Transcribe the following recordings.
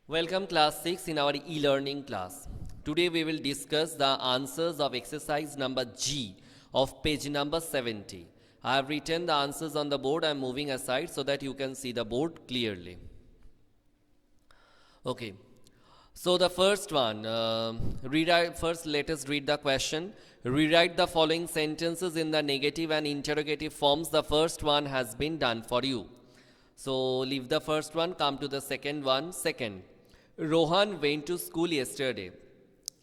Welcome class 6 in our e-learning class. Today we will discuss the answers of exercise number G of page number 70. I have written the answers on the board. I am moving aside so that you can see the board clearly. Okay. So the first one, first let us read the question. Rewrite the following sentences in the negative and interrogative forms. The first one has been done for you. So leave the first one, come to the second one. Second, Rohan went to school yesterday.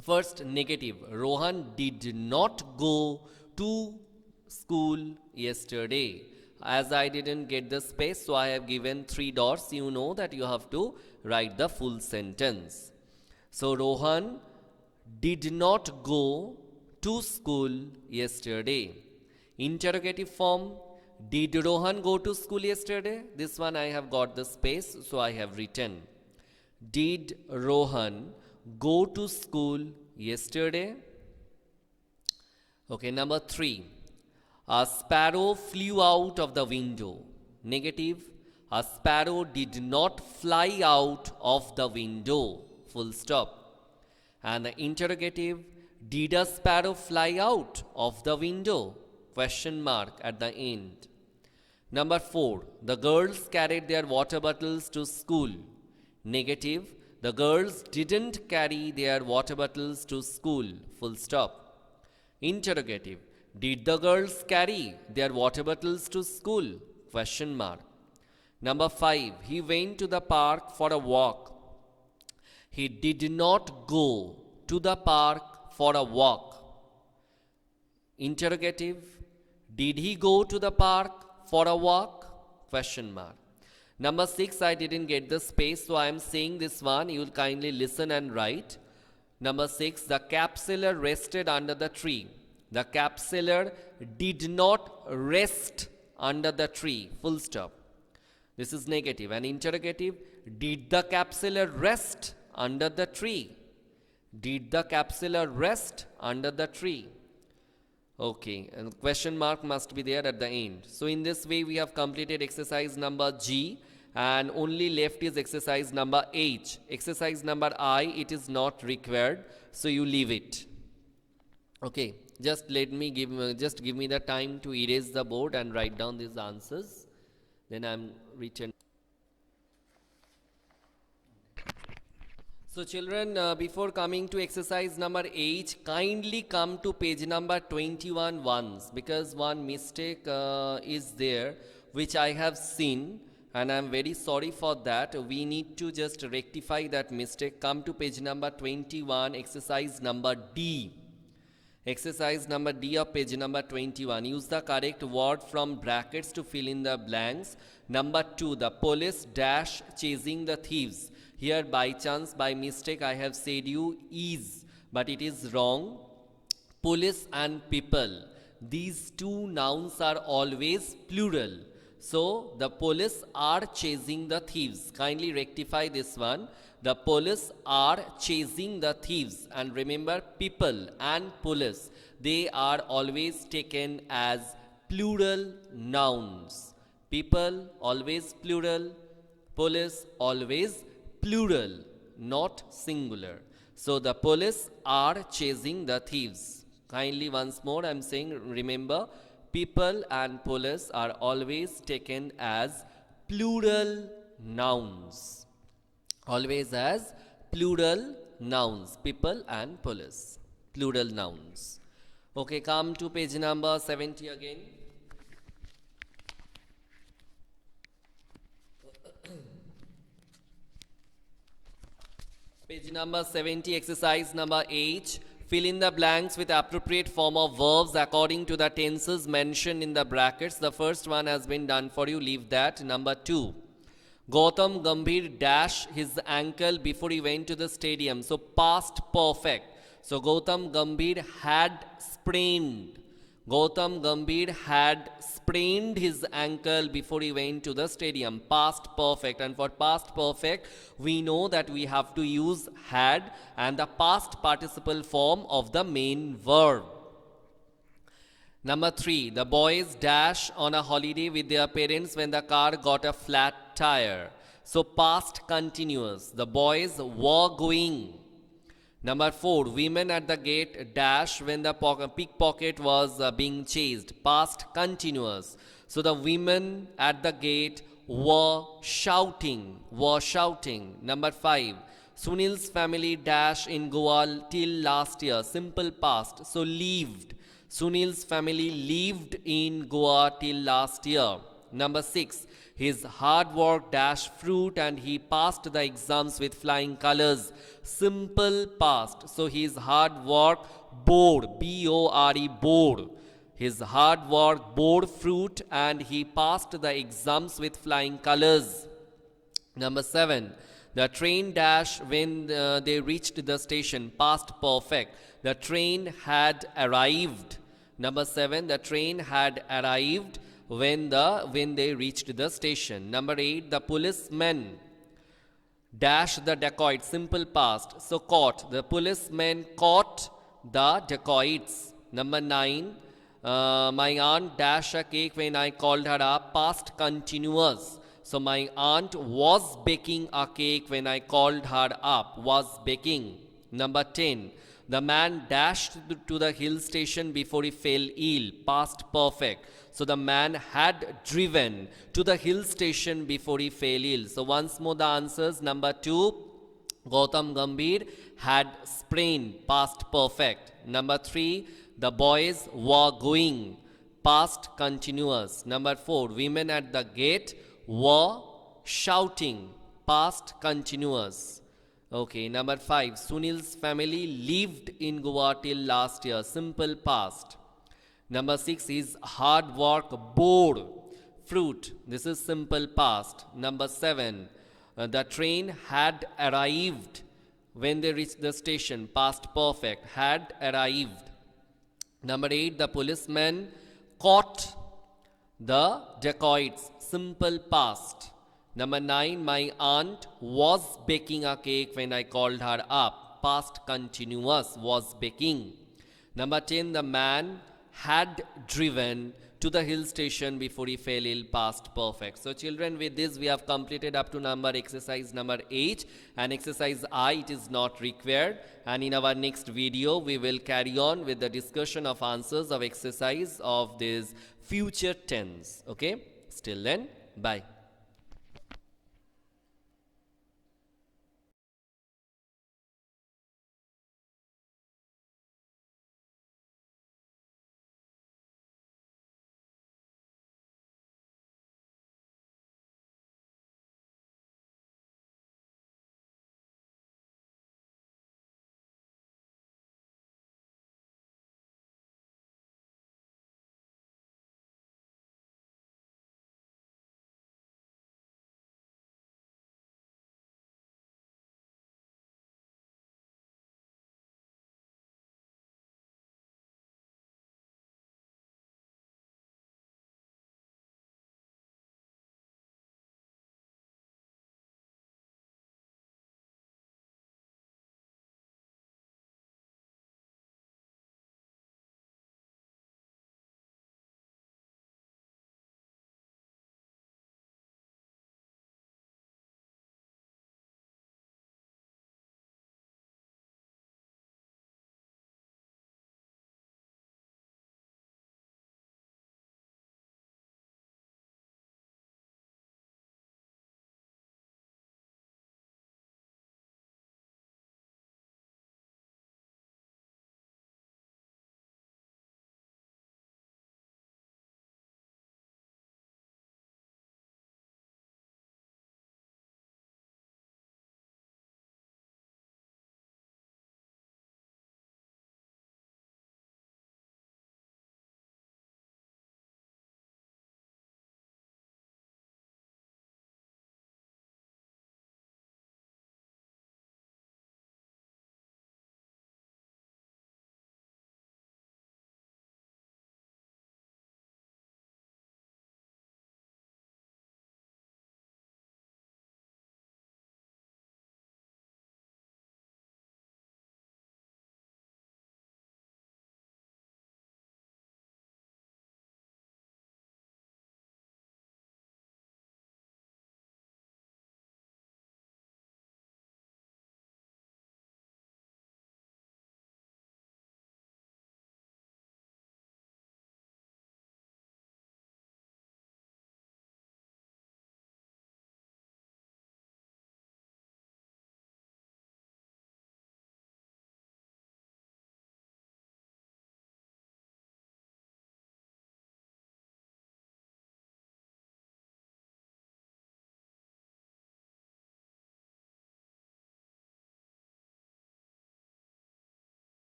First, negative. Rohan did not go to school yesterday. As I didn't get the space, so I have given 3 dots. You know that you have to write the full sentence. So, Rohan did not go to school yesterday. Interrogative form. Did Rohan go to school yesterday? This one I have got the space, so I have written. Did Rohan go to school yesterday? Okay, number 3. A sparrow flew out of the window. Negative. A sparrow did not fly out of the window. Full stop. And the interrogative. Did a sparrow fly out of the window? Question mark at the end. Number 4. The girls carried their water bottles to school. Negative. The girls didn't carry their water bottles to school. Full stop. Interrogative. Did the girls carry their water bottles to school? Question mark. Number 5. He went to the park for a walk. He did not go to the park for a walk. Interrogative. Did he go to the park for a walk? Question mark. Number 6, I didn't get the space, so I am saying this one. You will kindly listen and write. Number 6, the capsular rested under the tree. The capsular did not rest under the tree. Full stop. This is negative. And interrogative, did the capsular rest under the tree? Did the capsular rest under the tree? Okay, and question mark must be there at the end. So in this way we have completed exercise number G and only left is exercise number H. Exercise number I, it is not required, so you leave it. Okay, just give me the time to erase the board and write down these answers. Then I am written. So children, before coming to exercise number H, kindly come to page number 21 once, because one mistake is there which I have seen and I am very sorry for that. We need to just rectify that mistake. Come to page number 21, exercise number D. Exercise number D of page number 21. Use the correct word from brackets to fill in the blanks. Number 2, the police dash chasing the thieves. Here by chance, by mistake, I have said you is, but it is wrong. Police and people, these two nouns are always plural. So, the police are chasing the thieves. Kindly rectify this one. The police are chasing the thieves. And remember, people and police, they are always taken as plural nouns. People, always plural. Police, always plural, not singular. So the police are chasing the thieves. Kindly once more I am saying, remember, people and police are always taken as plural nouns. Always as plural nouns. People and police. Plural nouns. Okay, come to page number 70 again. Page number 70, exercise number H. Fill in the blanks with appropriate form of verbs according to the tenses mentioned in the brackets. The first one has been done for you. Leave that. Number 2. Gautam Gambhir dashed his ankle before he went to the stadium. So past perfect. So Gautam Gambhir had sprained. Gautam Gambhir had sprained his ankle before he went to the stadium. Past perfect. And for past perfect, we know that we have to use had and the past participle form of the main verb. Number 3, the boys dash on a holiday with their parents when the car got a flat tire. So past continuous. The boys were going. Number 4, women at the gate dash when the pickpocket was being chased. Past continuous. So the women at the gate were shouting. Were shouting. Number 5, Sunil's family dash in Goa till last year. Simple past. So lived. Sunil's family lived in Goa till last year. Number 6, his hard work dash fruit and he passed the exams with flying colors. Simple past. So his hard work bore, B-O-R-E, bore. His hard work bore fruit and he passed the exams with flying colors. Number 7, the train dash when they reached the station. Past perfect. The train had arrived. Number 7, the train had arrived when they reached the station. Number 8, the policemen dash the dacoit. Simple past. So caught. The policemen caught the dacoits. Number 9, my aunt dashed a cake when I called her up. Past continuous. So my aunt was baking a cake when I called her up. Was baking. Number 10, the man dashed to the hill station before he fell ill. Past perfect. So the man had driven to the hill station before he fell ill. So once more the answers. Number 2, Gautam Gambhir had sprained. Past perfect. Number 3, the boys were going. Past continuous. Number 4, women at the gate were shouting. Past continuous. Okay, number 5, Sunil's family lived in Goa till last year. Simple past. Number 6, his hard work bore fruit. This is simple past. Number 7, the train had arrived when they reached the station. Past perfect. Had arrived. Number 8, the policeman caught the dacoits. Simple past. Number 9, my aunt was baking a cake when I called her up. Past continuous. Was baking. Number 10, the man had driven to the hill station before he fell ill. Past perfect. So children, with this we have completed up to exercise number 8, and exercise I, it is not required, and in our next video we will carry on with the discussion of answers of exercise of this future tense. Okay, still then, bye.